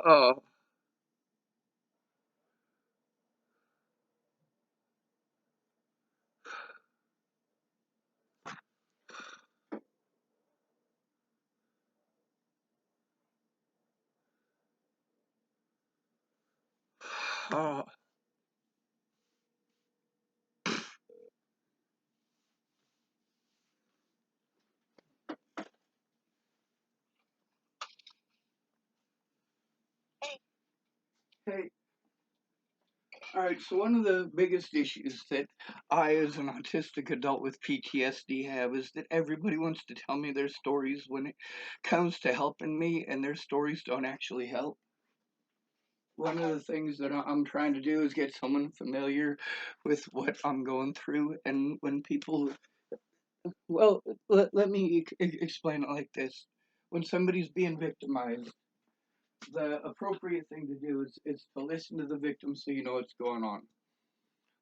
Oh, oh, hey. All right, so one of the biggest issues that I, as an autistic adult with PTSD, have is that everybody wants to tell me their stories when it comes to helping me, and their stories don't actually help. One of the things that I'm trying to do is get someone familiar with what I'm going through, and when people, well, let me explain it like this. When somebody's being victimized, the appropriate thing to do is to listen to the victim so you know what's going on.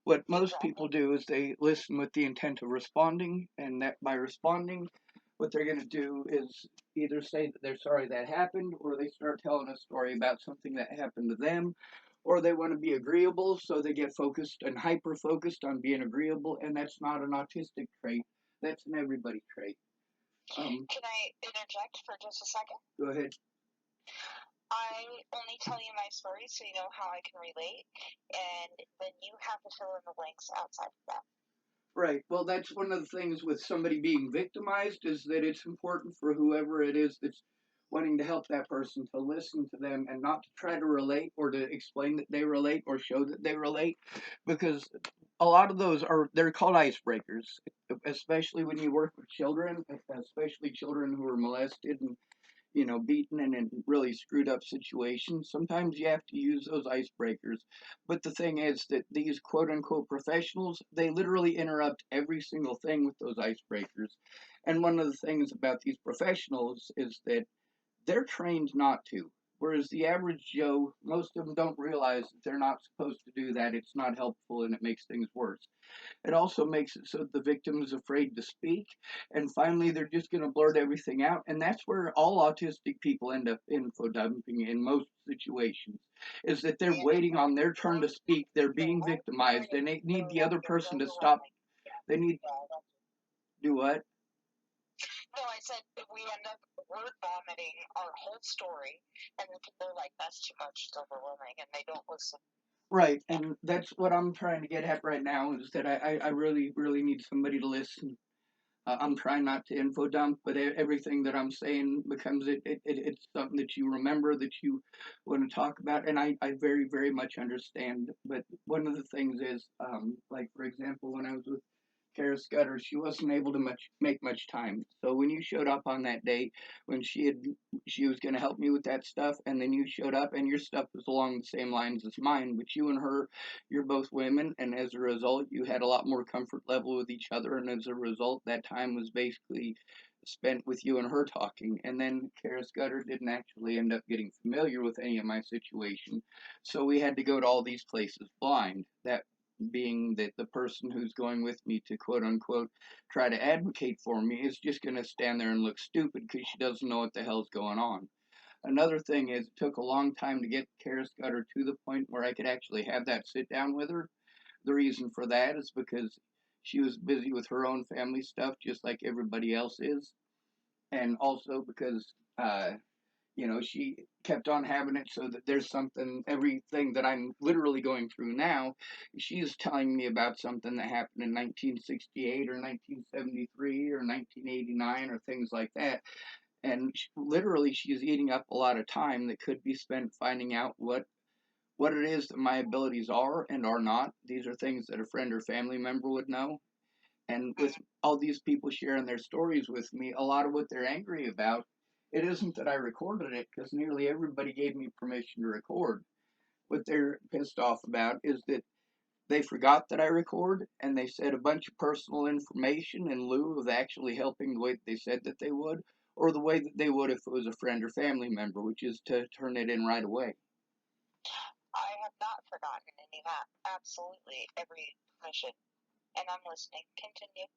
What most people do is they listen with the intent of responding, and that by responding, what they're going to do is either say that they're sorry that happened, or they start telling a story about something that happened to them, or they want to be agreeable, so they get focused and hyper focused on being agreeable, and that's not an autistic trait. That's an everybody trait. Can I interject for just a second? Go ahead. I only tell you my story so you know how I can relate, and then you have to fill in the blanks outside of that. Right. Well, that's one of the things with somebody being victimized is that it's important for whoever it is that's wanting to help that person to listen to them and not to try to relate or to explain that they relate or show that they relate, because a lot of those are they're called icebreakers, especially when you work with children, especially children who are molested and beaten and in really screwed up situations. Sometimes you have to use those icebreakers. But the thing is that these quote unquote professionals, they literally interrupt every single thing with those icebreakers. And one of the things about these professionals is that they're trained not to. Whereas the average Joe, most of them don't realize that they're not supposed to do that. It's not helpful and it makes things worse. It also makes it so that the victim is afraid to speak, and finally they're just going to blurt everything out. And that's where all autistic people end up info dumping in most situations, is that they're waiting on their turn to speak. They're being victimized, and they need the other person to stop. They need do what? No, I said we end up word vomiting our whole story, and then people are like, "That's too much, it's overwhelming," and they don't listen. Right, and that's what I'm trying to get at right now is that I really, really need somebody to listen. I'm trying not to info dump, but everything that I'm saying becomes it's something that you remember that you want to talk about, and I very very much understand. But one of the things is, like for example, when I was with Kara Scudder, she wasn't able to make much time. So when you showed up on that day, when she was going to help me with that stuff, and then you showed up, and your stuff was along the same lines as mine, but you and her, you're both women, and as a result, you had a lot more comfort level with each other, and as a result, that time was basically spent with you and her talking. And then Kara Scudder didn't actually end up getting familiar with any of my situation, so we had to go to all these places blind. That being that the person who's going with me to quote unquote try to advocate for me is just going to stand there and look stupid because she doesn't know what the hell's going on. Another thing is, it took a long time to get Kara Scudder to the point where I could actually have that sit down with her. The reason for that is because she was busy with her own family stuff, just like everybody else is, and also because she kept on having it so that there's something, everything that I'm literally going through now, she is telling me about something that happened in 1968 or 1973 or 1989 or things like that. And literally, she's eating up a lot of time that could be spent finding out what it is that my abilities are and are not. These are things that a friend or family member would know. And with all these people sharing their stories with me, a lot of what they're angry about, it isn't that I recorded it, because nearly everybody gave me permission to record. What they're pissed off about is that they forgot that I record, and they said a bunch of personal information in lieu of actually helping the way that they said that they would, or the way that they would if it was a friend or family member, which is to turn it in right away. I have not forgotten, and you have absolutely every permission, and I'm listening. Continue.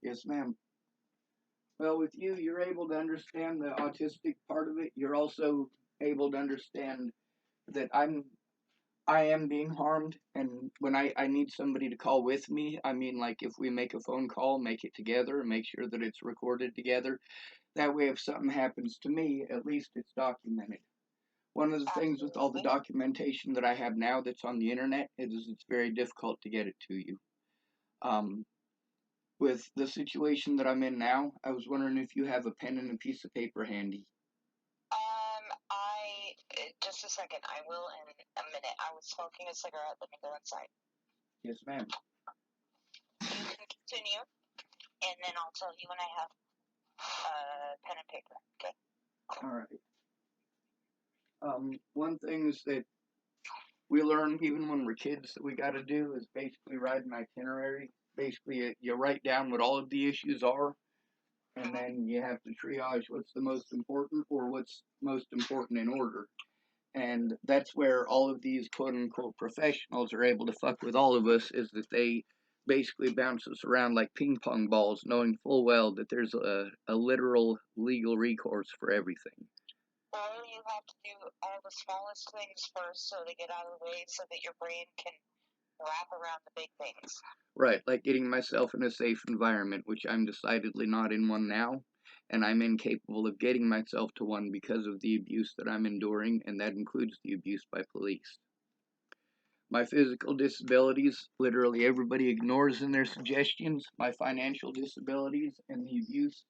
Yes, ma'am. Well, with you, you're able to understand the autistic part of it. You're also able to understand that I am being harmed, and when I need somebody to call with me, I mean, like, if we make a phone call, make it together, make sure that it's recorded together. That way, if something happens to me, at least it's documented. One of the things with all the Absolutely. documentation that I have now that's on the internet is it's very difficult to get it to you. Um, with the situation that I'm in now, I was wondering if you have a pen and a piece of paper handy. Just a second. I will in a minute. I was smoking a cigarette. Let me go inside. Yes, ma'am. You can continue, and then I'll tell you when I have pen and paper. Okay. All right. One thing is that we learn even when we're kids that we got to do is basically write an itinerary. Basically, you write down what all of the issues are, and Mhm. then you have to triage what's the most important or what's most important in order. And that's where all of these quote unquote professionals are able to fuck with all of us, is that they basically bounce us around like ping pong balls, knowing full well that there's a literal legal recourse for everything. Or you have to do all the smallest things first so they get out of the way so that your brain can wrap around the big things. Right, like getting myself in a safe environment, which I'm decidedly not in one now, and I'm incapable of getting myself to one because of the abuse that I'm enduring, and that includes the abuse by police. My physical disabilities, literally everybody ignores in their suggestions. My financial disabilities and the abuse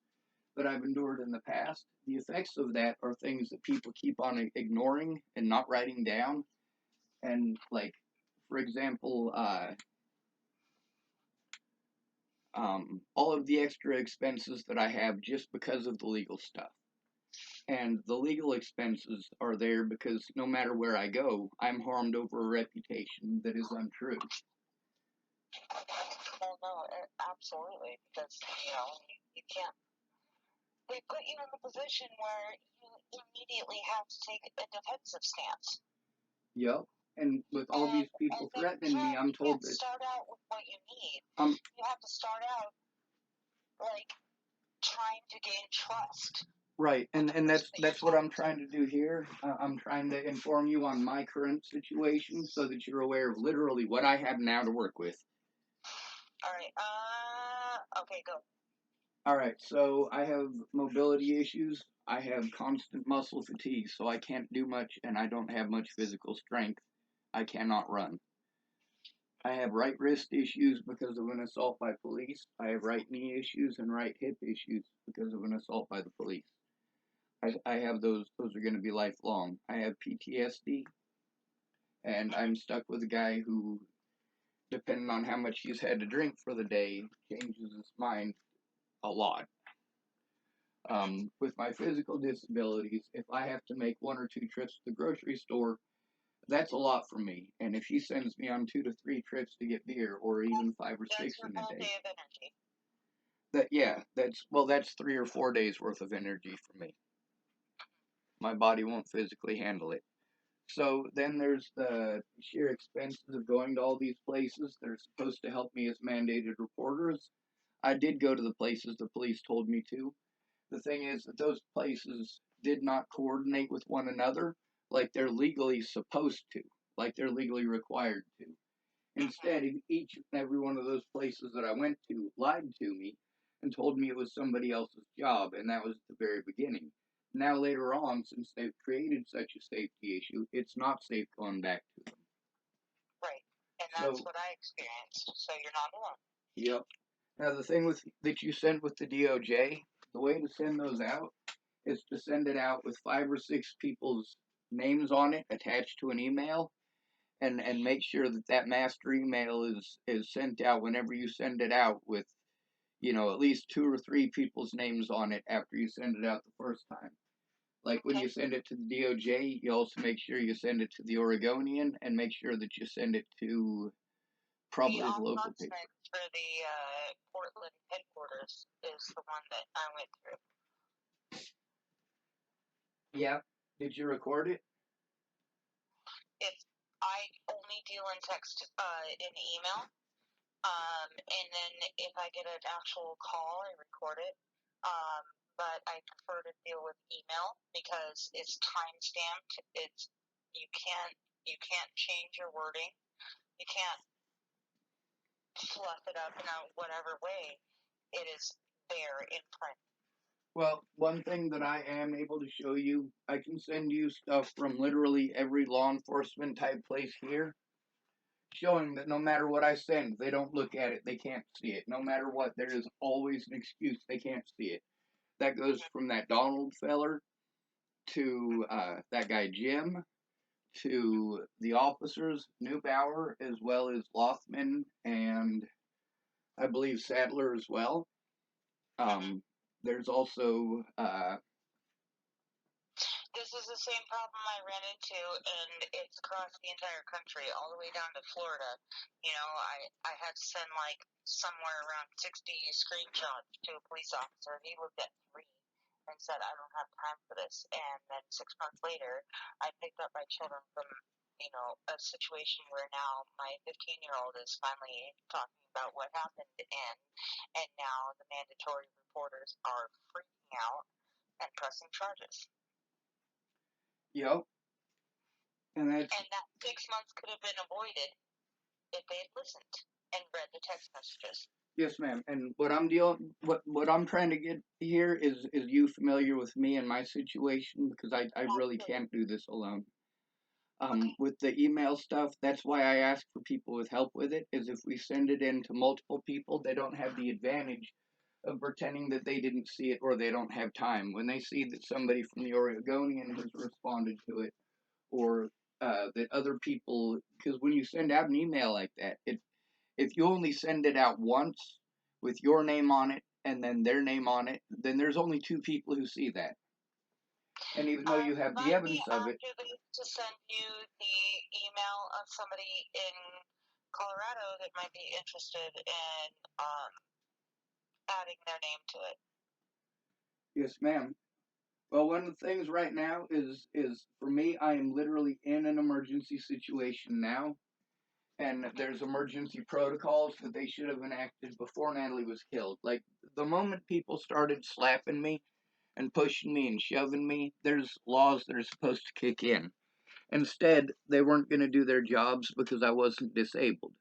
that I've endured in the past. The effects of that are things that people keep on ignoring and not writing down. And, like, for example, all of the extra expenses that I have just because of the legal stuff. And the legal expenses are there because no matter where I go, I'm harmed over a reputation that is untrue. Well, no, absolutely, because you can't. They put you in the position where you immediately have to take a defensive stance. Yep. And with all And these people then threatening me, I'm you told can't that start out with what you need. I'm You have to start out like trying to gain trust right, with and the person that that's you're what I'm talking to. trying to do here. I'm trying to inform you on my current situation so that you're aware of literally what I have now to work with. All right. Okay, go. All right, so I have mobility issues. I have constant muscle fatigue, so I can't do much, and I don't have much physical strength. I cannot run. I have right wrist issues because of an assault by police. I have right knee issues and right hip issues because of an assault by the police. I have those. Those are going to be lifelong. I have PTSD, and Mhm. I'm stuck with a guy who, depending on how much he's had to drink for the day, changes his mind a lot. With my physical disabilities, if I have to make one or two trips to the grocery store, that's a lot for me. And if he sends me on 2 to 3 trips to get beer, or even 5 or 6 That's your in a whole day, day of energy. that's 3 or 4 days worth of energy for me. My body won't physically handle it. So then there's the sheer expenses of going to all these places. They're supposed to help me as mandated reporters. I did go to the places the police told me to. The thing is that those places did not coordinate with one another like they're legally supposed to, like they're legally required to. Mhm. Instead, each and every one of those places that I went to lied to me and told me it was somebody else's job, and that was at the very beginning. Now, later on, since they've created such a safety issue, it's not safe going back to them. Right. And that's So, what I experienced. So you're not alone. yep. Now, the thing with that you sent with the DOJ, the way to send those out is to send it out with 5 or 6 people's names on it attached to an email, and make sure that that master email is sent out whenever you send it out with at least 2 or 3 people's names on it after you send it out the first time. Like when Okay. you send it to the DOJ, you also make sure you send it to the Oregonian and make sure that you send it to The probably the local paper. ombudsman for the Portland headquarters is the one that I went through. Yeah. Did you record it? If I only deal in text, in email, and then if I get an actual call, I record it. Um, but I prefer to deal with email because it's time stamped. You can't change your wording. You can't fluff it up in whatever way. It is there in print. Well, one thing that I am able to show you, I can send you stuff from literally every law enforcement type place here, showing that no matter what I send, they don't look at it, they can't see it. No matter what, there is always an excuse, they can't see it. That goes from that Donald feller to that guy Jim to the officers, Neubauer, as well as Lothman and I believe Sadler as well. There's also This is the same problem I ran into, and it's across the entire country, all the way down to Florida. You know, I had to send like somewhere around 60 screenshots to a police officer. He looked at 3 and said, I don't have time for this. And then 6 months later, I picked up my children from, you know, a situation where now my 15-year-old is finally talking about what happened, and now the mandatory reporters are freaking out and pressing charges. yep. And that's And that 6 months could have been avoided if they had listened and read the text messages. yes, ma'am. And what I'm trying to get here is you familiar with me and my situation because I really can't do this alone. Okay. With the email stuff, that's why I ask for people with help with it. Is if we send it in to multiple people, they don't have the advantage of pretending that they didn't see it or they don't have time. When they see that somebody from the Oregonian has responded to it, or that other people, because when you send out an email like that, if you only send it out once with your name on it and then their name on it, then there's only 2 people who see that. And even though you have the Might be evidence of it, after this to send you the email of somebody in Colorado that might be interested in adding their name to it. yes, ma'am. Well, one of the things right now is for me, I am literally in an emergency situation now, and there's emergency protocols that they should have enacted before Natalie was killed. Like the moment people started slapping me and pushing me and shoving me, there's laws that are supposed to kick in. Instead, they weren't going to do their jobs because I wasn't disabled.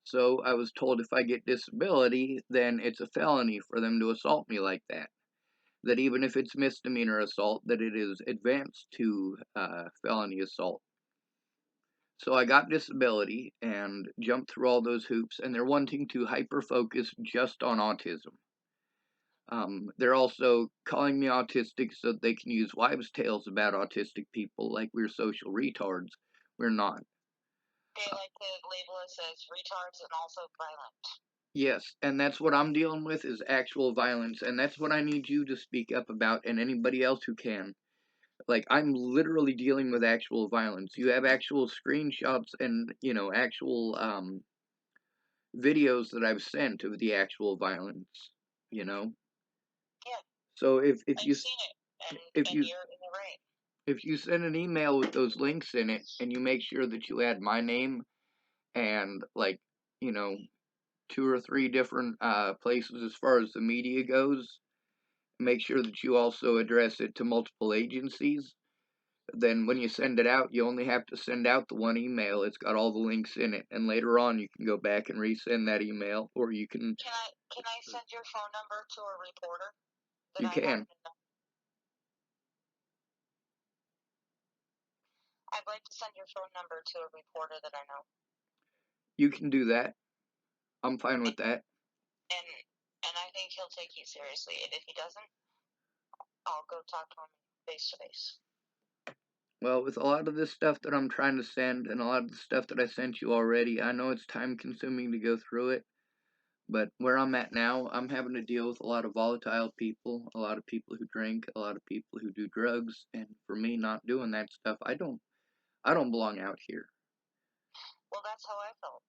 So I was told if I get disability, then it's a felony for them to assault me like that. That even if it's misdemeanor assault, that it is advanced to felony assault. So I got disability and jumped through all those hoops, and they're wanting to hyper focus just on autism. They're also calling me autistic so they can use wives' tales about autistic people like we're social retards. We're not. They like to label us as retards and also violent. Yes, and that's what I'm dealing with is actual violence, and that's what I need you to speak up about, and anybody else who can. Like, I'm literally dealing with actual violence. You have actual screenshots and, actual, videos that I've sent of the actual violence, you know? Yeah, So if I've seen it, if and you you're in the right. if you send an email with those links in it and you make sure that you add my name and like, you know, 2 or 3 different places as far as the media goes, make sure that you also address it to multiple agencies. Then when you send it out, you only have to send out the one email. It's got all the links in it, and later on you can go back and resend that email, or you can. Can I send your phone number to a reporter that You I happen can. to know? I'd like to send your phone number to a reporter that I know. You can do that. I'm fine with that. And I think he'll take you seriously. And if he doesn't, I'll go talk to him face to face. Well, with a lot of this stuff that I'm trying to send and a lot of the stuff that I sent you already, I know it's time consuming to go through it. But where I'm at now, I'm having to deal with a lot of volatile people, a lot of people who drink, a lot of people who do drugs, and for me not doing that stuff, I don't belong out here. Well, that's how I felt.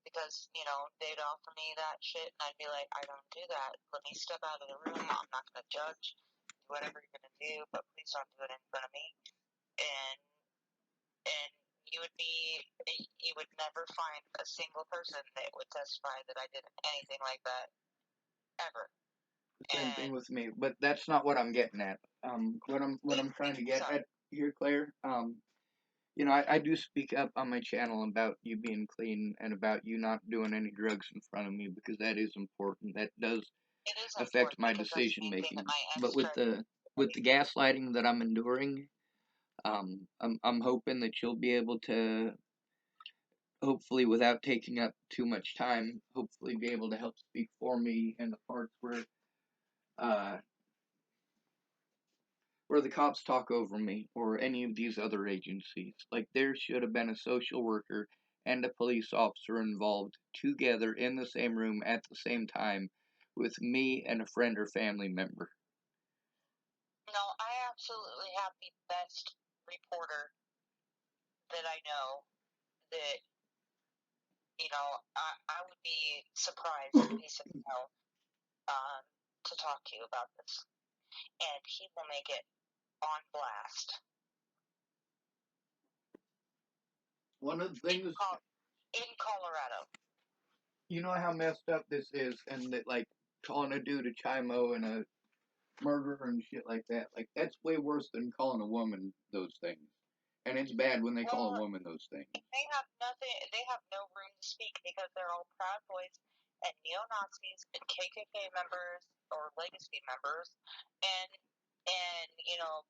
Because, you know, they'd offer me that shit, and I'd be like, I don't do that. Let me step out of the room. I'm not going to judge. Do whatever you're going to do, but please don't do it in front of me. And you would never find a single person that would testify that I did anything like that ever. Same thing And with me, but that's not what I'm getting at. What I'm trying to get sorry. at here, Claire. I do speak up on my channel about you being clean and about you not doing any drugs in front of me because that is important. That does It is affect important my because that's the decision main thing that making. my But ex tried to with say. the gaslighting that I'm enduring, I'm hoping that you'll be able to, hopefully without taking up too much time, hopefully be able to help speak for me in the parts uh where the cops talk over me or any of these other agencies. Like there should have been a social worker and a police officer involved together in the same room at the same time with me and a friend or family member. No, I absolutely have the best reporter that I know that, I would be surprised if he said no, um, to talk to you about this. And he will make it on blast. One of the In, things, in Colorado. you know how messed up this is, and that like calling a dude a chimo and a murderer and shit like that, like that's way worse than calling a woman those things. And it's bad when they call a Well, woman those things. they have no room to speak because they're all Proud Boys and neo Nazis and KKK members or legacy members and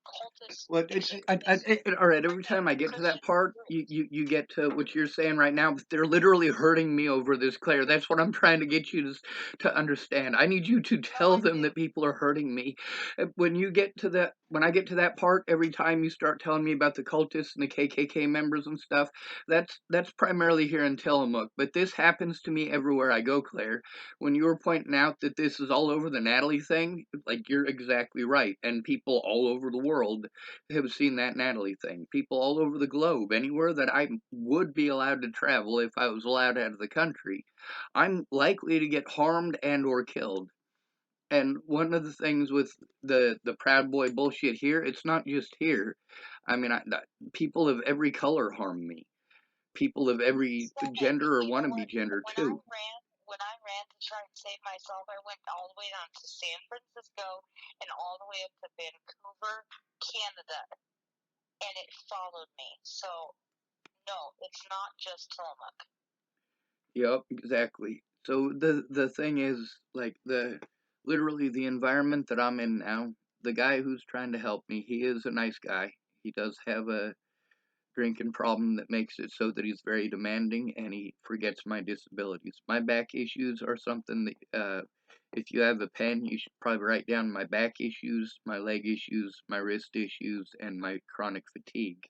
cultist Well, extremists all right. Every within time I get to that Christian part, groups. you get to what you're saying right now. But they're literally hurting me over this, Claire. That's what I'm trying to get you to understand. I need you to No, tell I them do. that people are hurting me. When I get to that part, every time you start telling me about the cultists and the KKK members and stuff, that's primarily here in Tillamook. But this happens to me everywhere I go, Claire. When you were pointing out that this is all over the Natalie thing, like you're exactly right, and people all over the world have seen that Natalie thing. People all over the globe, anywhere that I would be allowed to travel if I was allowed out of the country, I'm likely to get harmed and or killed. And one of the things with the Proud Boy bullshit here, it's not just here. I mean, people of every color harm me. People of every So, gender or you know wannabe what? gender When I too. ran, when I ran to try and save myself, I went all the way down to San Francisco and all the way up to Vancouver, Canada, and it followed me. So, no, it's not just Tillamook. Yep, exactly. So the thing is, like literally the environment that I'm in now, the guy who's trying to help me, he is a nice guy. He does have a drinking problem that makes it so that he's very demanding and he forgets my disabilities. My back issues are something that if you have a pen, you should probably write down my back issues, my leg issues, my wrist issues, and my chronic fatigue.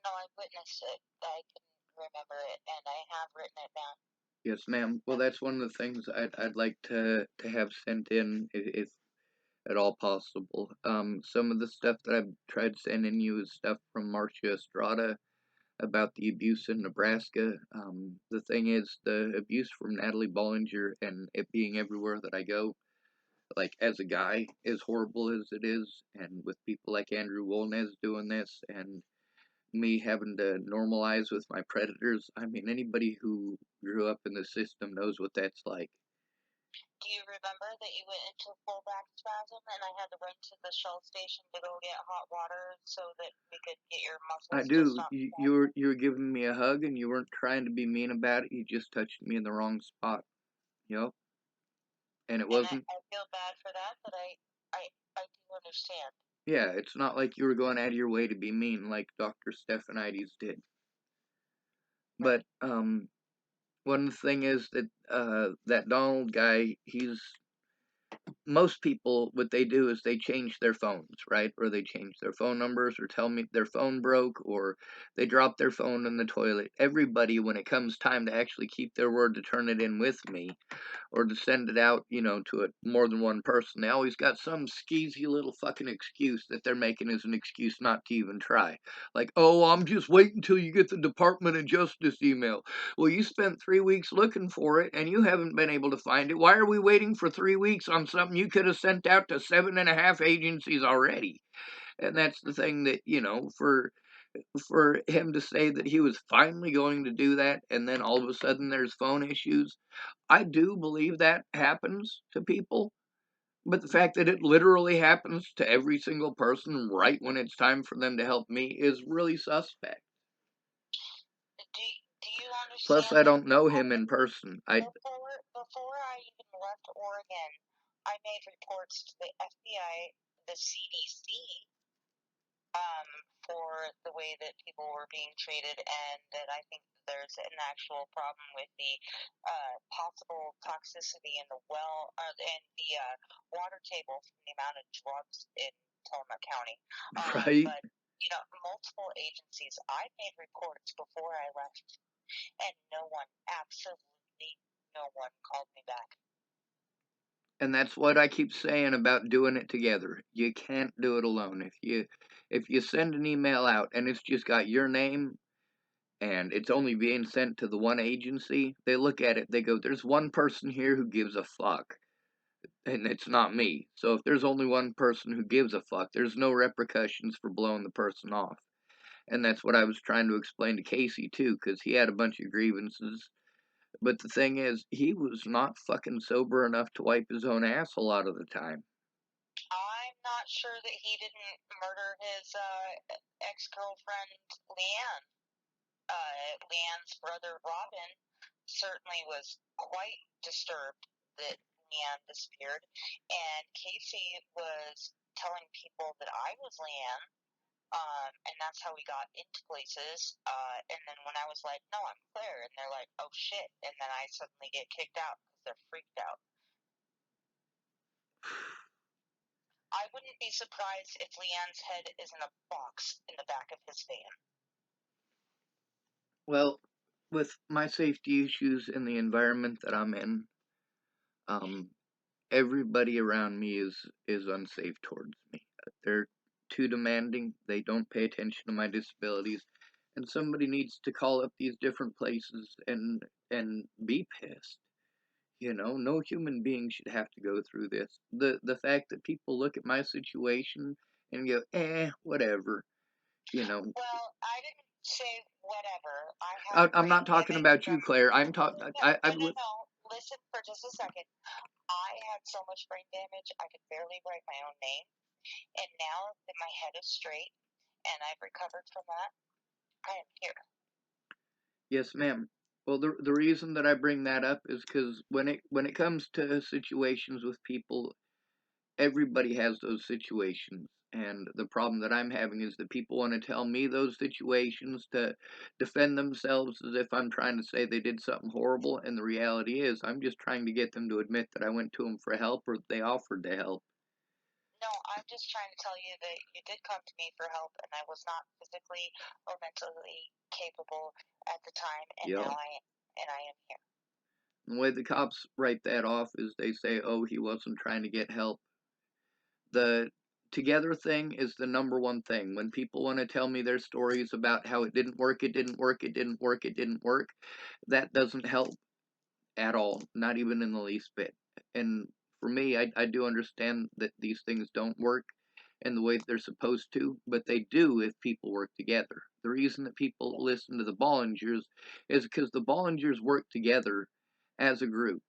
No, I witnessed it. I can remember it, and I have written it down. Yes, ma'am. Well, that's one of the things I'd like to have sent in if at all possible. Some of the stuff that I've tried sending you is stuff from Marcia Estrada about the abuse in Nebraska. The thing is, the abuse from Natalie Bollinger and it being everywhere that I go, like as a guy, as horrible as it is, and with people like Andrew Wolnez doing this, and me having to normalize with my predators. I mean, anybody who grew up in the system knows what that's like. Do you remember that you went into full back spasm and I had to run to the Shell station to go get hot water so that we could get your I muscles to do. stop You were giving me a hug, and you weren't trying to be mean about it. You just touched me in the wrong spot. Yep. And it and wasn't. I feel bad for that, but I do understand. Yeah, it's not like you were going out of your way to be mean like Dr. Stephanides did. But Right. one thing is that that Donald guy, he's most people, what they do is they change their phones, right? Or they change their phone numbers or tell me their phone broke or they drop their phone in the toilet. Everybody, when it comes time to actually keep their word to turn it in with me, or to send it out, to more than one person. They always got some skeezy little fucking excuse that they're making as an excuse not to even try. Like, oh, I'm just waiting until you get the Department of Justice email. Well, you spent 3 weeks looking for it and you haven't been able to find it. Why are we waiting for 3 weeks on something you could have sent out to 7.5 agencies already? And that's the thing that, for him to say that he was finally going to do that and then all of a sudden there's phone issues. I do believe that happens to people, But the fact that it literally happens to every single person right when it's time for them to help me is really suspect. Do you Plus, understand I that don't know him in person. before I even left Oregon, I made reports to the FBI, the CDC, for the way that people were being treated, and that I think there's an actual problem with the possible toxicity in the and the water table from the amount of drugs in Tillamook County. Right? But multiple agencies. I made reports before I left, and no one, absolutely no one, called me back. And that's what I keep saying about doing it together. You can't do it alone. If you send an email out and it's just got your name and it's only being sent to the one agency, they look at it, they go, there's one person here who gives a fuck, and it's not me. So if there's only one person who gives a fuck, there's no repercussions for blowing the person off. And that's what I was trying to explain to Casey too, because he had a bunch of grievances. But the thing is, he was not fucking sober enough to wipe his own ass a lot of the time. I'm not sure that he didn't murder his ex-girlfriend, Leanne. Leanne's brother, Robin, certainly was quite disturbed that Leanne disappeared, and Casey was telling people that I was Leanne, and that's how we got into places. And then when I was like, "No, I'm Claire," and they're like, "Oh shit," and then I suddenly get kicked out because they're freaked out. I wouldn't be surprised if Leanne's head is in a box in the back of his van. Well, with my safety issues and the environment that I'm in, everybody around me is unsafe towards me. They're too demanding. They don't pay attention to my disabilities, and somebody needs to call up these different places and be pissed. No human being should have to go through this. The fact that people look at my situation and go, whatever. Well, I didn't say whatever. I had I'm brain not talking damage about from. you, Claire. I'm No, talking. no, no, no, no, no. Listen for just a second. I had so much brain damage I could barely write my own name. And now that my head is straight and I've recovered from that, I am here. Yes, ma'am. Well, the reason that I bring that up is because when it comes to situations with people, everybody has those situations, and the problem that I'm having is that people want to tell me those situations to defend themselves as if I'm trying to say they did something horrible, and the reality is I'm just trying to get them to admit that I went to them for help or they offered to help. No, I'm just trying to tell you that you did come to me for help, and I was not physically or mentally capable at the time, and Yep. now I am here. The way the cops write that off is they say, "Oh, he wasn't trying to get help." The together thing is the number one thing. When people want to tell me their stories about how it didn't work, it didn't work, it didn't work, it didn't work, that doesn't help at all, not even in the least bit. And for me, I do understand that these things don't work in the way that they're supposed to, but they do if people work together. The reason that people listen to the Bollingers is because the Bollingers work together as a group,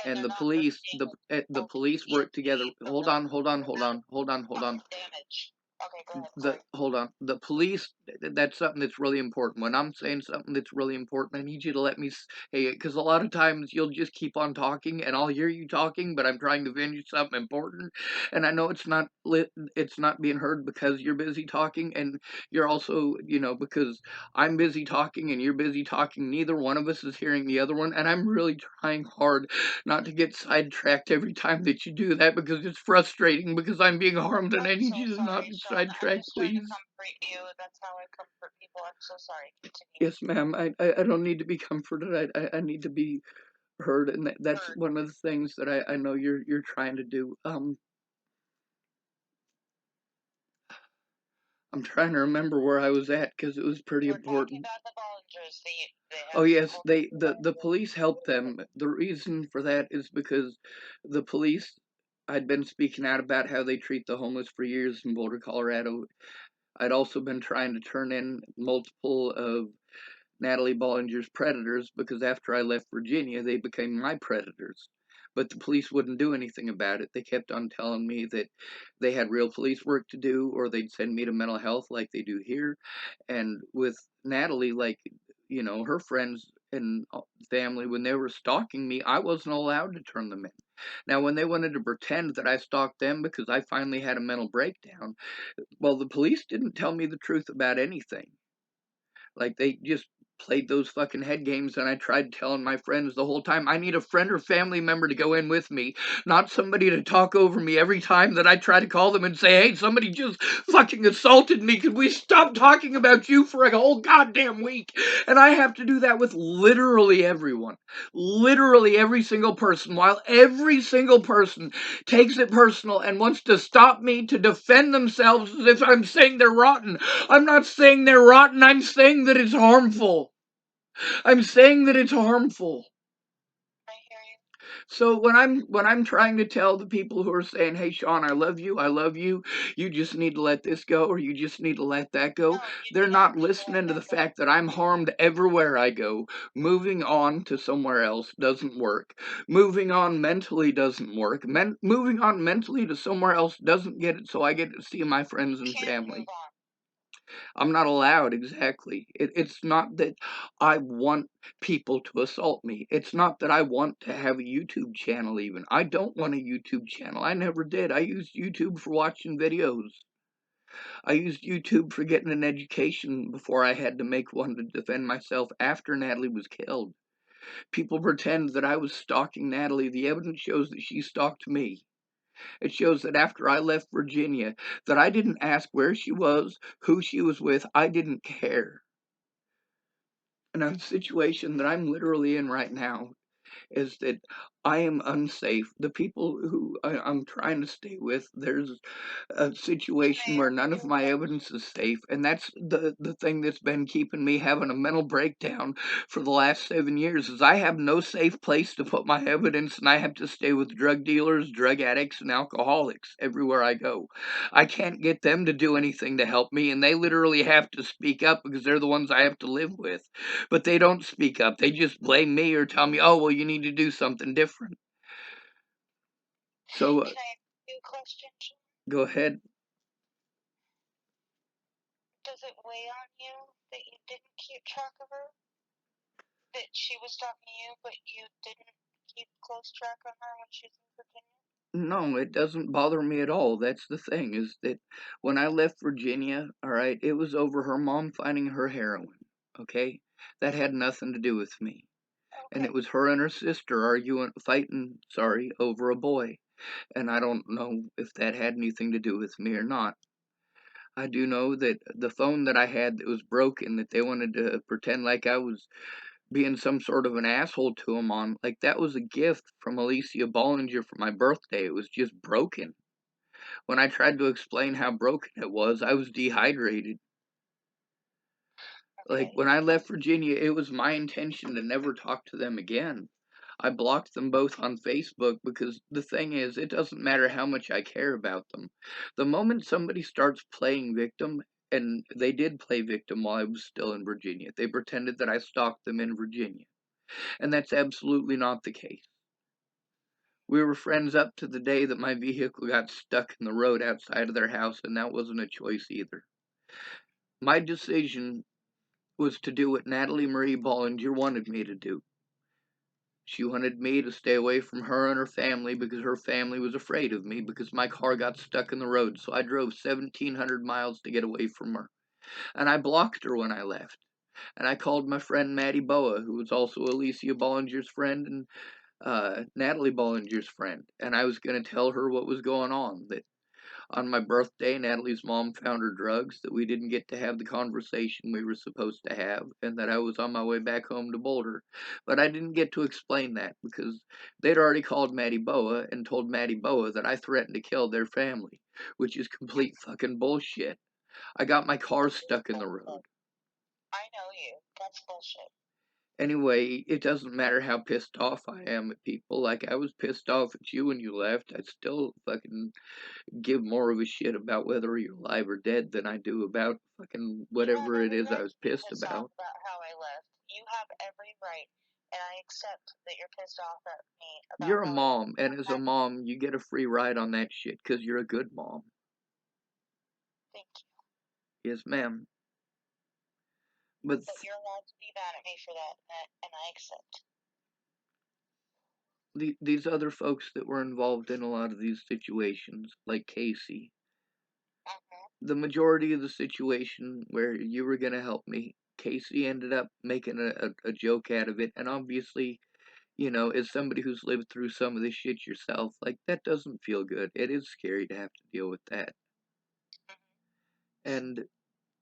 And and they're the not police hurting the police in work together. the Hold on, hold on, hold amount on, hold on, hold on. of damage. Okay, go ahead. The Sorry. hold on, the police, that's something that's really important. When I'm saying something that's really important, I need you to let me say it, because a lot of times you'll just keep on talking and I'll hear you talking, but I'm trying to finish something important, and I know it's not being heard because you're busy talking, and you're also, because I'm busy talking and you're busy talking, neither one of us is hearing the other one, and I'm really trying hard not to get sidetracked every time that you do that, because it's frustrating, because I'm being harmed and I I'm need so you to not sorry, be Sean. I'm sidetracked, just trying to please. comfort you. That's how I comfort people. I'm so sorry. Continue. Yes, ma'am. I don't need to be comforted. I need to be heard, and that's Heard. one of the things that I know you're trying to do. I'm trying to remember where I was at because it was pretty You were talking important. about the Bollingers. They Oh have some yes, homeless the police helped them. The reason for that is because the police. I'd been speaking out about how they treat the homeless for years in Boulder, Colorado. I'd also been trying to turn in multiple of Natalie Bollinger's predators because after I left Virginia, they became my predators. but the police wouldn't do anything about it. They kept on telling me that they had real police work to do, or they'd send me to mental health like they do here. And with Natalie, like, her friends and family, when they were stalking me, I wasn't allowed to turn them in. Now, when they wanted to pretend that I stalked them because I finally had a mental breakdown, well, the police didn't tell me the truth about anything. Like, they just played those fucking head games, and I tried telling my friends the whole time, I need a friend or family member to go in with me, not somebody to talk over me every time that I try to call them and say, hey, somebody just fucking assaulted me. Could we stop talking about you for a whole goddamn week? And I have to do that with literally everyone. Literally every single person, while every single person takes it personal and wants to stop me to defend themselves as if I'm saying they're rotten. I'm not saying they're rotten, I'm saying that it's harmful. I'm saying that it's harmful. I hear you. So when I'm trying to tell the people who are saying, "Hey Sean, I love you, you just need to let this go or you just need to let that No, go," you do they're not not need to let listening to the that go. fact that I'm harmed everywhere I go. Moving on to somewhere else doesn't work. Moving on mentally doesn't work. Moving on mentally to somewhere else doesn't get it, so I get to see my friends and Can't move family. on. I'm not allowed, exactly. It's not that I want people to assault me. It's not that I want to have a YouTube channel, even. I don't want a YouTube channel. I never did. I used YouTube for watching videos. I used YouTube for getting an education before I had to make one to defend myself after Natalie was killed. People pretend that I was stalking Natalie. The evidence shows that she stalked me. It shows that after I left Virginia, that I didn't ask where she was, who she was with. I didn't care. And a situation that I'm literally in right now is that I am unsafe. The people who I'm trying to stay with, there's a Can situation I where ask none you of a my question? evidence is safe, and that's the thing that's been keeping me having a mental breakdown for the last 7 years. Is I have no safe place to put my evidence, and I have to stay with drug dealers, drug addicts, and alcoholics everywhere I go. I can't get them to do anything to help me, and they literally have to speak up because they're the ones I have to live with. But they don't speak up. They just blame me or tell me, "Oh, well, you need to do something different." So Can I ask you a question? go ahead. Does it weigh on you that you didn't keep track of her? That she was stalking you, but you didn't keep close track on her when she was in Virginia? No, it doesn't bother me at all. That's the thing, is that when I left Virginia, all right, it was over her mom finding her heroin. Okay, that had nothing to do with me, and Okay. it was her and her sister arguing, fighting, sorry, over a boy. And I don't know if that had anything to do with me or not. I do know that the phone that I had that was broken, that they wanted to pretend like I was being some sort of an asshole to them on, like that was a gift from Alicia Bollinger for my birthday. It was just broken. When I tried to explain how broken it was, I was dehydrated. Like Okay. when I left Virginia, it was my intention to never talk to them again. I blocked them both on Facebook because the thing is, it doesn't matter how much I care about them. The moment somebody starts playing victim, and they did play victim while I was still in Virginia, they pretended that I stalked them in Virginia. And that's absolutely not the case. We were friends up to the day that my vehicle got stuck in the road outside of their house, and that wasn't a choice either. My decision was to do what Natalie Marie Bollinger wanted me to do. She wanted me to stay away from her and her family because her family was afraid of me because my car got stuck in the road. So I drove 1,700 miles to get away from her. And I blocked her when I left. And I called my friend Maddie Boa, who was also Alicia Bollinger's friend and Natalie Bollinger's friend. And I was going to tell her what was going on, that on my birthday, Natalie's mom found her drugs, that we didn't get to have the conversation we were supposed to have, and that I was on my way back home to Boulder. But I didn't get to explain that because they'd already called Maddie Boa and told Maddie Boa that I threatened to kill their family, which is complete fucking bullshit. I got my car stuck in the road. I know you. That's bullshit. Anyway, it doesn't matter how pissed off I am at people. Like, I was pissed off at you when you left. I still fucking give more of a shit about whether you're alive or dead than I do about fucking You have whatever it every is I right was to be pissed pissed off about. about how I left. You have every right. and I accept that you're pissed off at me about You're a how mom, and as a mom, you get a free ride on that shit because you're a good mom. thank you. Yes, ma'am. But But you're allowed to be mad at me for that, and I accept. these other folks that were involved in a lot of these situations, like Casey, Mm-hmm. the majority of the situation where you were gonna help me, Casey ended up making a joke out of it, and obviously, as somebody who's lived through some of this shit yourself, like that doesn't feel good. It is scary to have to deal with that. And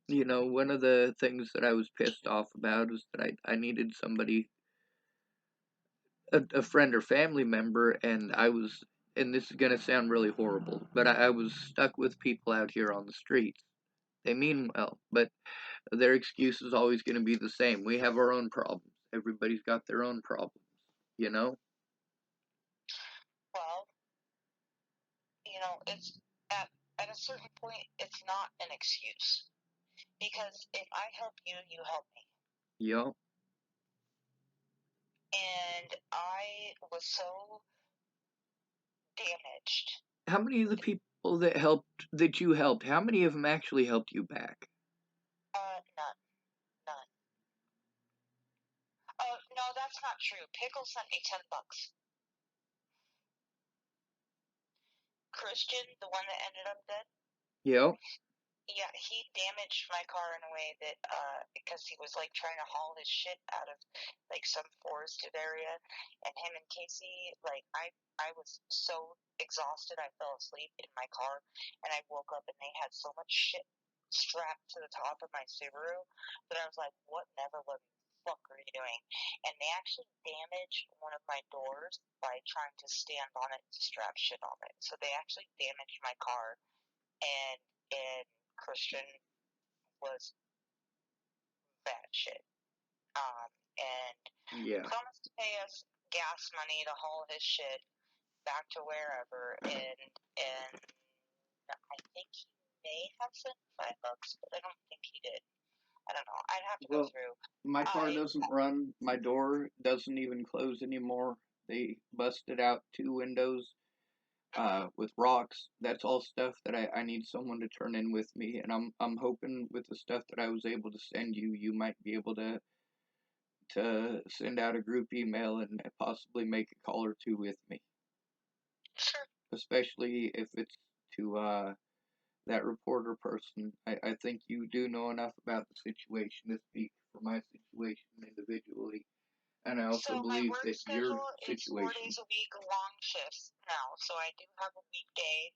one of the things that I was pissed off about is that I needed somebody, a friend or family member, and this is gonna sound really horrible, but I was stuck with people out here on the streets. They mean well, but their excuse is always gonna be the same. We have our own problems. Everybody's got their own problems, you know? Well, it's at a certain point, it's not an excuse because if I help you, you help me. Yup. And I was so damaged. How many of the people that you helped, how many of them actually helped you back? None, none. Oh no, that's not true. Pickle sent me $10. Christian, the one that ended up dead. Yep. Yeah, he damaged my car in a way that because he was like trying to haul his shit out of like some forested area, and him and Casey, like I was so exhausted I fell asleep in my car, and I woke up and they had so much shit strapped to the top of my Subaru that I was like, what never what the fuck are you doing? And they actually damaged one of my doors by trying to stand on it to strap shit on it. So they actually damaged my car, and Christian was bad shit. And Yeah. promised to pay us gas money to haul his shit back to wherever, and I think he may have sent $5, but I don't think he did. I don't know. I'd have to go Well, through. my car doesn't run. My door doesn't even close anymore. They busted out two windows with rocks. That's all stuff that I need someone to turn in with me, and I'm hoping with the stuff that I was able to send you, you might be able to send out a group email and possibly make a call or two with me, Sure. especially if it's to that reporter person. I think you do know enough about the situation to speak for my situation individually. And I also So my believe work that your schedule is 4 situation. days a week, long shifts now. So I do have a weekday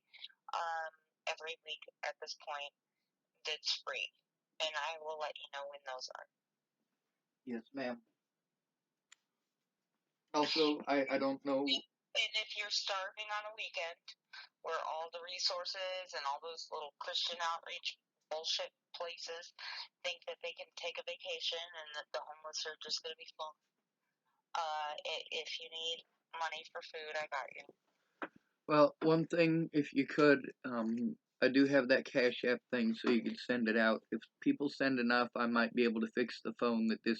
every week at this point that's free, and I will let you know when those are. Yes, ma'am. Also, I don't know. And if you're starving on a weekend where all the resources and all those little Christian outreach bullshit places think that they can take a vacation and that the homeless are just going to be fun, if you need money for food, I got you. Well, one thing, if you could, I do have that Cash App thing, so you can send it out. If people send enough, I might be able to fix the phone that this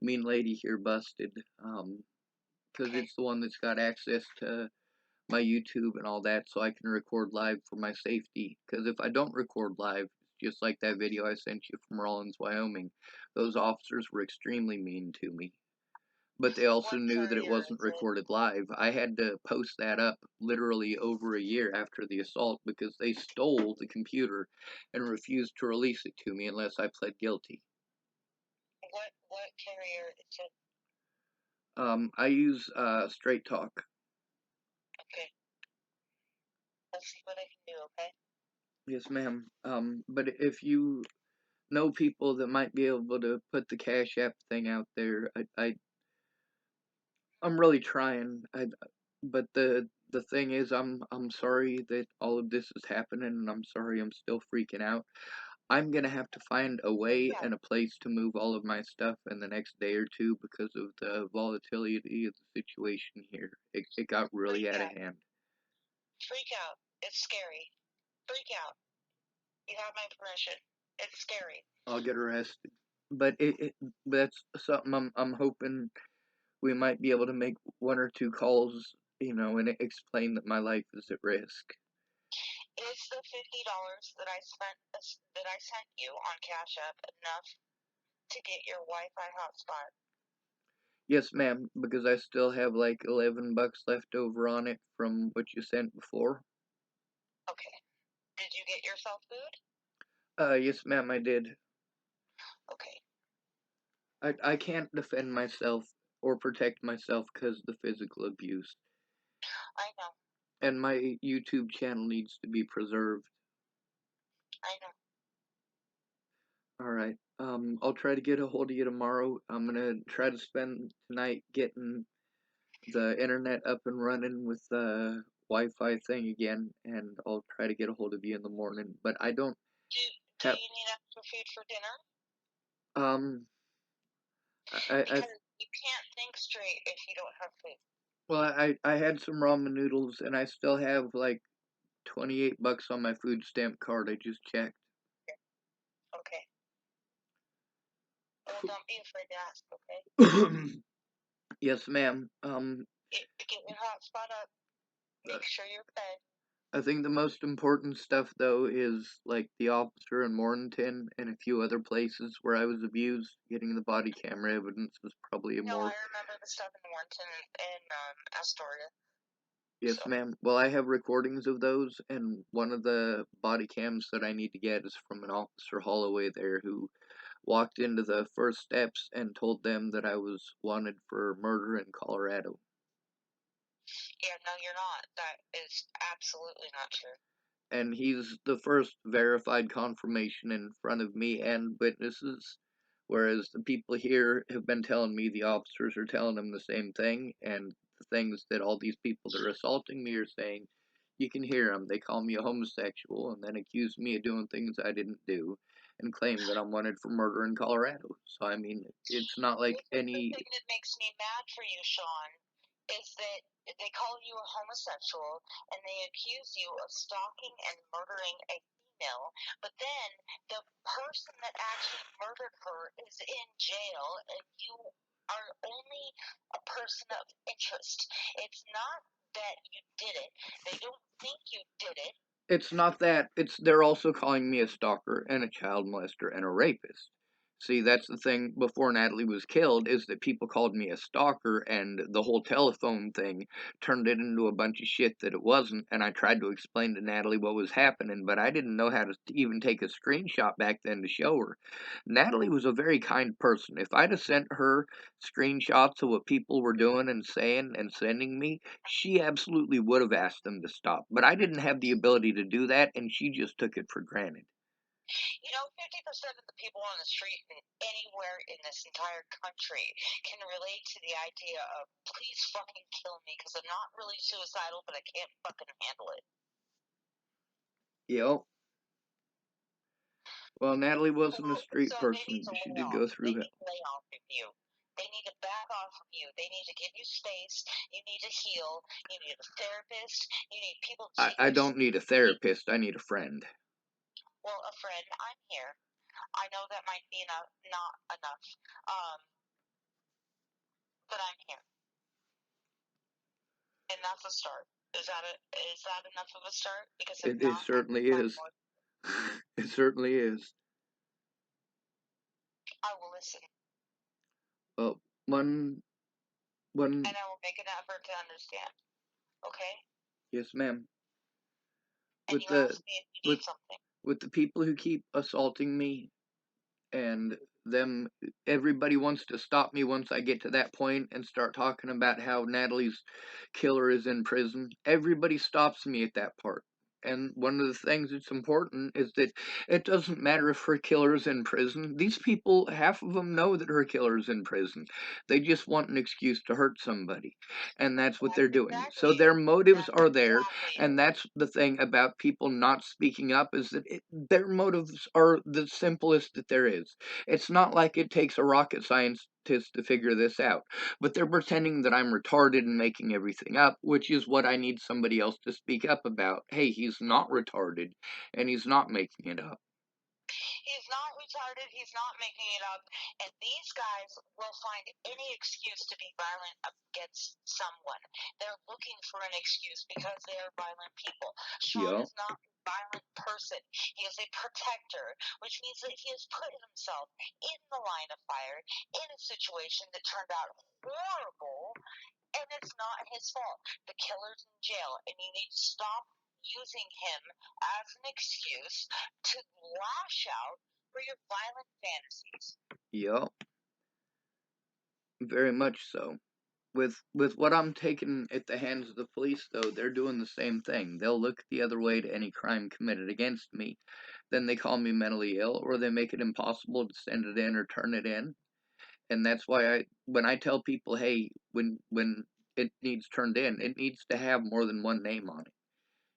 mean lady here busted. Because Okay. it's the one that's got access to my YouTube and all that, so I can record live for my safety. Because if I don't record live, just like that video I sent you from Rawlins, Wyoming, those officers were extremely mean to me. But they also What knew that it carrier wasn't is it? recorded live. I had to post that up literally over a year after the assault because they stole the computer and refused to release it to me unless I pled guilty. What carrier is it? I use Straight Talk. Okay. Let's see what I can do, okay? Yes, ma'am. But if you know people that might be able to put the Cash App thing out there, I'm really trying. But the thing is, I'm sorry that all of this is happening, and I'm sorry I'm still freaking out. I'm gonna have to find a way Yeah. and a place to move all of my stuff in the next day or two because of the volatility of the situation here. It got really Freak out of out. hand. Freak out. It's scary. Freak out. You have my permission. It's scary. I'll get arrested. But that's something I'm hoping. we might be able to make one or two calls, and explain that my life is at risk. Is the $50 that I sent you on Cash App enough to get your Wi-Fi hotspot? Yes, ma'am, because I still have like $11 left over on it from what you sent before. Okay. Did you get yourself food? Yes, ma'am, I did. Okay. I can't defend myself or protect myself because of the physical abuse. I know. And my YouTube channel needs to be preserved. I know. Alright, I'll try to get a hold of you tomorrow. I'm gonna try to spend tonight getting the internet up and running with the Wi-Fi thing again, and I'll try to get a hold of you in the morning. But I don't Do Do have, you need extra food for dinner? um, I Because you can't think straight if you don't have food. well, I had some ramen noodles, and I still have like $28 on my food stamp card. I just checked. Okay. Well, don't be afraid to ask. Okay. Yes, ma'am. Get your hotspot up. Make sure you're fed. I think the most important stuff, though, is like the officer in Mornington and a few other places where I was abused. Getting the body camera evidence was probably a No, I more. remember the stuff in Warrenton and Astoria. Yes, So ma'am. Well, I have recordings of those, and one of the body cams that I need to get is from an Officer Holloway there who walked into the first steps and told them that I was wanted for murder in Colorado. yeah, no, you're not. That is absolutely not true. And he's the first verified confirmation in front of me and witnesses, whereas the people here have been telling me the officers are telling them the same thing, and the things that all these people that are assaulting me are saying, you can hear them. They call me a homosexual and then accuse me of doing things I didn't do and claim that I'm wanted for murder in Colorado. So, I mean, it's not like This is the any. thing that makes me mad for you, Sean, is that they call you a homosexual and they accuse you of stalking and murdering a female, but then the person that actually murdered her is in jail and you are only a person of interest. It's not that you did it. They don't think you did it. It's not that. It's they're also calling me a stalker and a child molester and a rapist. See, that's the thing before Natalie was killed is that people called me a stalker and the whole telephone thing turned it into a bunch of shit that it wasn't, and I tried to explain to Natalie what was happening, but I didn't know how to even take a screenshot back then to show her. Natalie was a very kind person. If I'd have sent her screenshots of what people were doing and saying and sending me, she absolutely would have asked them to stop. But I didn't have the ability to do that, and she just took it for granted. 50% of the people on the street and anywhere in this entire country can relate to the idea of please fucking kill me because I'm not really suicidal, but I can't fucking handle it. Yep. Well, Natalie wasn't a street So they need person. to She lay did off. go They through it. need to lay off of you. They need to back off of you. They need to give you space. You need to heal. You need a therapist. You need people to take I you don't need a therapist. I need a friend. well, a friend. I'm here. I know that might be enough, not enough, um, but I'm here. And that's a start. Is that enough of a start? Because if It not, I will certainly find is. more. It certainly is. I will listen, Well, one, and I will make an effort to understand. Okay? yes, ma'am. And With you the ask me if you with need something. with the people who keep assaulting me and them everybody wants to stop me once I get to that point and start talking about how Natalie's killer is in prison. Everybody stops me at that part. And one of the things that's important is that it doesn't matter if her killer is in prison. These people, half of them know that her killer is in prison. They just want an excuse to hurt somebody. And that's what That's they're doing. exactly So it. their motives That's are there. exactly it. And that's the thing about people not speaking up is that their motives are the simplest that there is. It's not like it takes a rocket scientist to figure this out, but they're pretending that I'm retarded and making everything up, which is what I need somebody else to speak up about. Hey, he's not retarded and he's not making it up. He's not retarded. He's not making it up. And these guys will find any excuse to be violent against someone. They're looking for an excuse because they are violent people. Sean Yep. is not a violent person. He is a protector, which means that he has put himself in the line of fire in a situation that turned out horrible, and it's not his fault. The killer's in jail, and you need to stop using him as an excuse to lash out for your violent fantasies. Yep. Very much so. With what I'm taking at the hands of the police, though, they're doing the same thing. They'll look the other way to any crime committed against me. Then they call me mentally ill, or they make it impossible to send it in or turn it in. And that's why when I tell people, hey, when it needs turned in, it needs to have more than one name on it.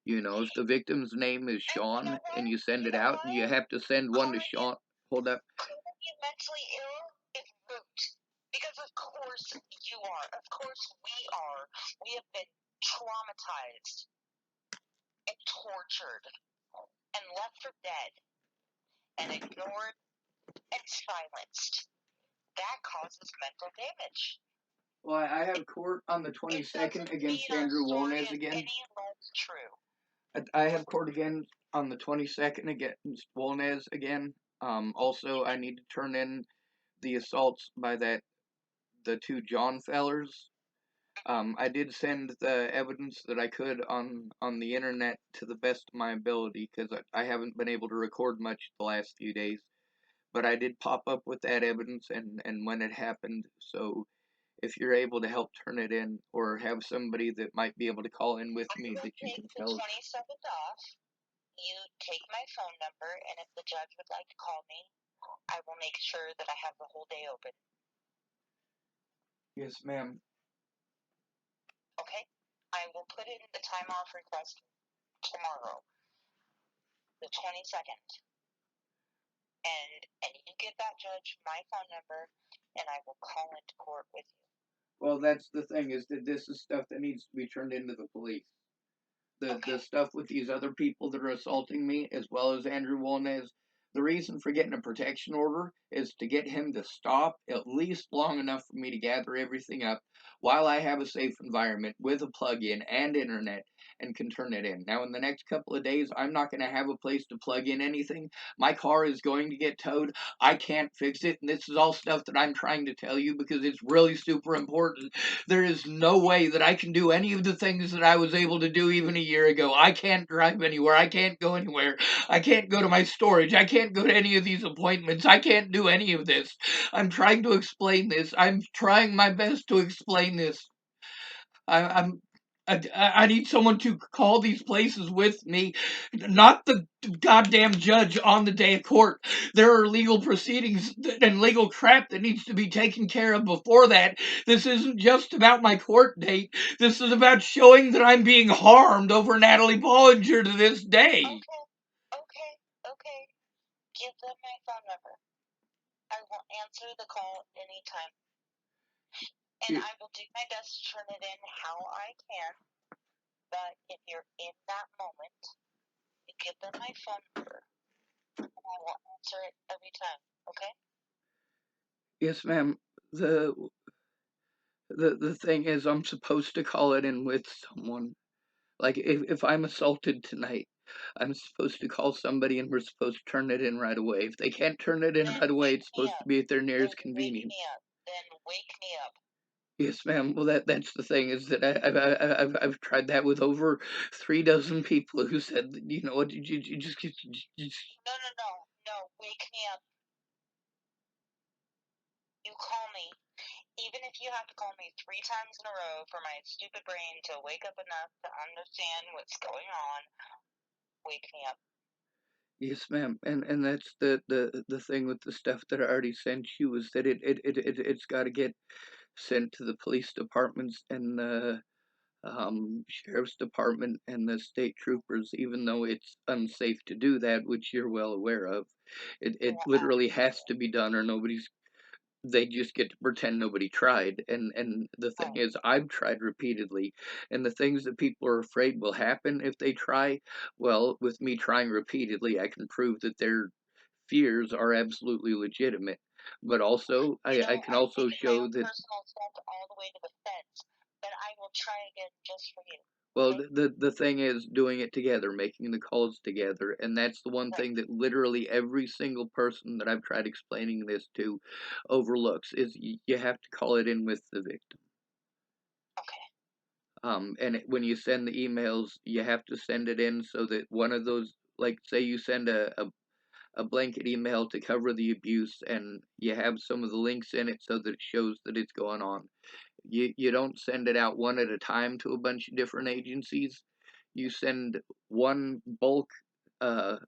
You know, if the victim's name is And you Sean know what? and you send You it know out, and what? you have to send one to Calling you, Sean. Hold up. calling you mentally ill is rude. Because of course you are. Of course we are. We have been traumatized and tortured and left for dead and ignored and silenced. That causes mental damage. Well, I have court on the It 22nd doesn't mean against our Andrew story Wolnez is again. any less true. I have court again on the 22nd against Wolnez again. Also, I need to turn in the assaults by the two John fellers. I did send the evidence that I could on the internet to the best of my ability because I haven't been able to record much the last few days. But I did pop up with that evidence and when it happened. So if you're able to help turn it in or have somebody that might be able to call in with I me will that you take can the tell us. 27th off. You take my phone number, and if the judge would like to call me, I will make sure that I have the whole day open. Yes, ma'am. Okay? I will put in the time off request tomorrow, the 22nd. And you give that judge my phone number, and I will call into court with you. Well, that's the thing is that this is stuff that needs to be turned into the police. The stuff with these other people that are assaulting me, as well as Andrew Wolnez. The reason for getting a protection order is to get him to stop at least long enough for me to gather everything up while I have a safe environment with a plug-in and internet and can turn it in. Now, in the next couple of days, I'm not going to have a place to plug in anything. My car is going to get towed. I can't fix it, and this is all stuff that I'm trying to tell you because it's really super important. There is no way that I can do any of the things that I was able to do even a year ago. I can't drive anywhere. I can't go anywhere. I can't go to my storage. I can't go to any of these appointments. I can't do any of this. I'm trying to explain this. I'm trying my best to explain this. I'm I need someone to call these places with me, not the goddamn judge on the day of court. There are legal proceedings and legal crap that needs to be taken care of before that. This isn't just about my court date. This is about showing that I'm being harmed over Natalie Bollinger to this day. Okay. Give them my phone number. I will answer the call anytime. And I will do my best to turn it in how I can. But if you're in that moment, you give them my phone number, and I will answer it every time. Okay? Yes, ma'am. The the thing is, I'm supposed to call it in with someone. Like if I'm assaulted tonight, I'm supposed to call somebody and we're supposed to turn it in right away. If they can't turn it in Then right away, wake it's me supposed to up. be at their Then nearest wake convenience. me up. Then wake me up. Yes, ma'am. Well, that's the thing is that I've tried that with over 3 dozen people who said, you know what, you just No. Wake me up. You call me. Even if you have to call me 3 times in a row for my stupid brain to wake up enough to understand what's going on, wake me up. yes, ma'am. And that's the thing with the stuff that I already sent you is that it's got to get sent to the police departments and the sheriff's department and the state troopers, even though it's unsafe to do that, which you're well aware of. It Oh, literally has absolutely. to be done, or nobody's. They just get to pretend nobody tried. And the thing Oh, is, I've tried repeatedly, and the things that people are afraid will happen if they try. Well, with me trying repeatedly, I can prove that they're fears are absolutely legitimate. But also, I can I've also taken my show own that. personal stuff all the way to the fence, but I will try again just for you. Well, Okay? the thing is doing it together, making the calls together, and that's the one Right. thing that literally every single person that I've tried explaining this to overlooks is you have to call it in with the victim. Okay. When you send the emails, you have to send it in so that one of those, like, say you send a blanket email to cover the abuse, and you have some of the links in it so that it shows that it's going on. You don't send it out one at a time to a bunch of different agencies. You send one bulk uh,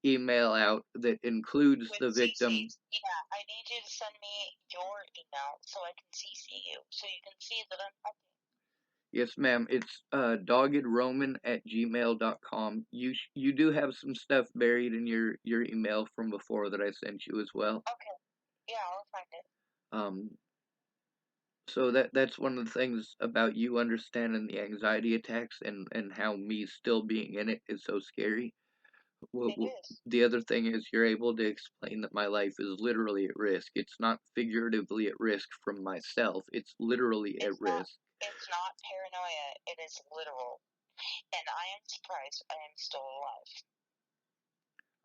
email out that includes With the victim. CCs. Yeah, I need you to send me your email so I can CC you, so you can see that I'm helping. Yes, ma'am. It's doggedroman@gmail.com. You do have some stuff buried in your email from before that I sent you as well. Okay. Yeah, I'll find it. Um, so that's one of the things about you understanding the anxiety attacks and how me still being in it is so scary. It is. The other thing is you're able to explain that my life is literally at risk. It's not figuratively at risk from myself. It's literally at It's not. risk. It's not paranoia. It is literal. And I am surprised I am still alive.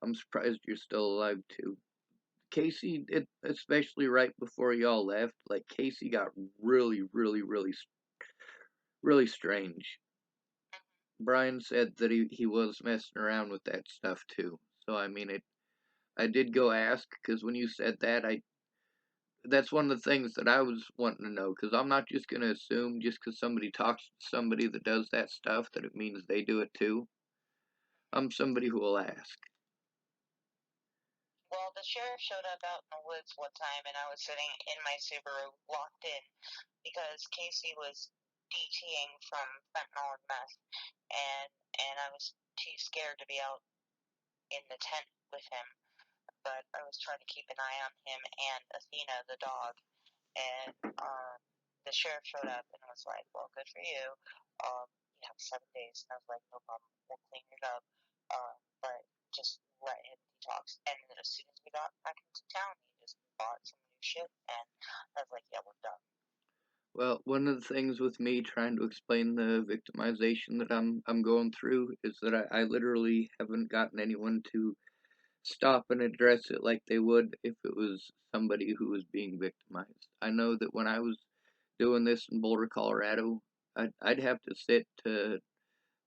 I'm surprised you're still alive too. Casey, especially right before y'all left, like Casey got really, really, really, really strange. Brian said that he was messing around with that stuff too. So I mean, I did go ask because when you said that, that's one of the things that I was wanting to know because I'm not just gonna assume just because somebody talks to somebody that does that stuff that it means they do it too. I'm somebody who will ask. Well, the sheriff showed up out in the woods one time, and I was sitting in my Subaru locked in because Casey was DTing from fentanyl and meth, and I was too scared to be out in the tent with him. But I was trying to keep an eye on him and Athena, the dog, and the sheriff showed up and was like, "Well, good for you. You have 7 days." And I was like, "No problem. We'll clean it up, but just let him detox." And as soon as we got back into town, he just bought some new shit, and I was like, "Yeah, we're done." Well, one of the things with me trying to explain the victimization that I'm going through is that I literally haven't gotten anyone to stop and address it like they would if it was somebody who was being victimized. I know that when I was doing this in Boulder, Colorado, I'd have to sit to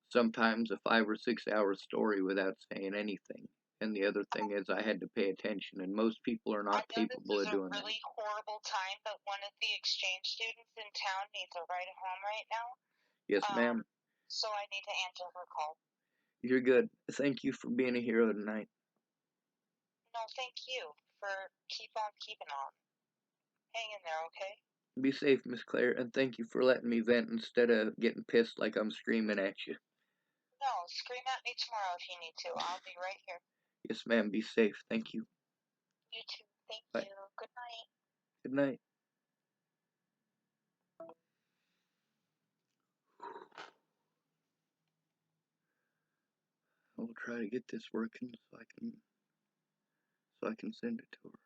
sometimes a 5 or 6 hour story without saying anything. And the other thing is I had to pay attention, and most people are I not know this capable is of a doing that. really horrible time, but one of the exchange students in town needs a ride home right now. Yes, ma'am. So I need to answer her call. You're good. Thank you for being a hero tonight. No, thank you for keep on keeping on. Hang in there, okay? Be safe, Miss Claire, and thank you for letting me vent instead of getting pissed like I'm screaming at you. No, scream at me tomorrow if you need to. I'll be right here. Yes, ma'am. Be safe. Thank you. You too. Thank Bye. you. Good night. Good night. I will try to get this working so I can send it to her.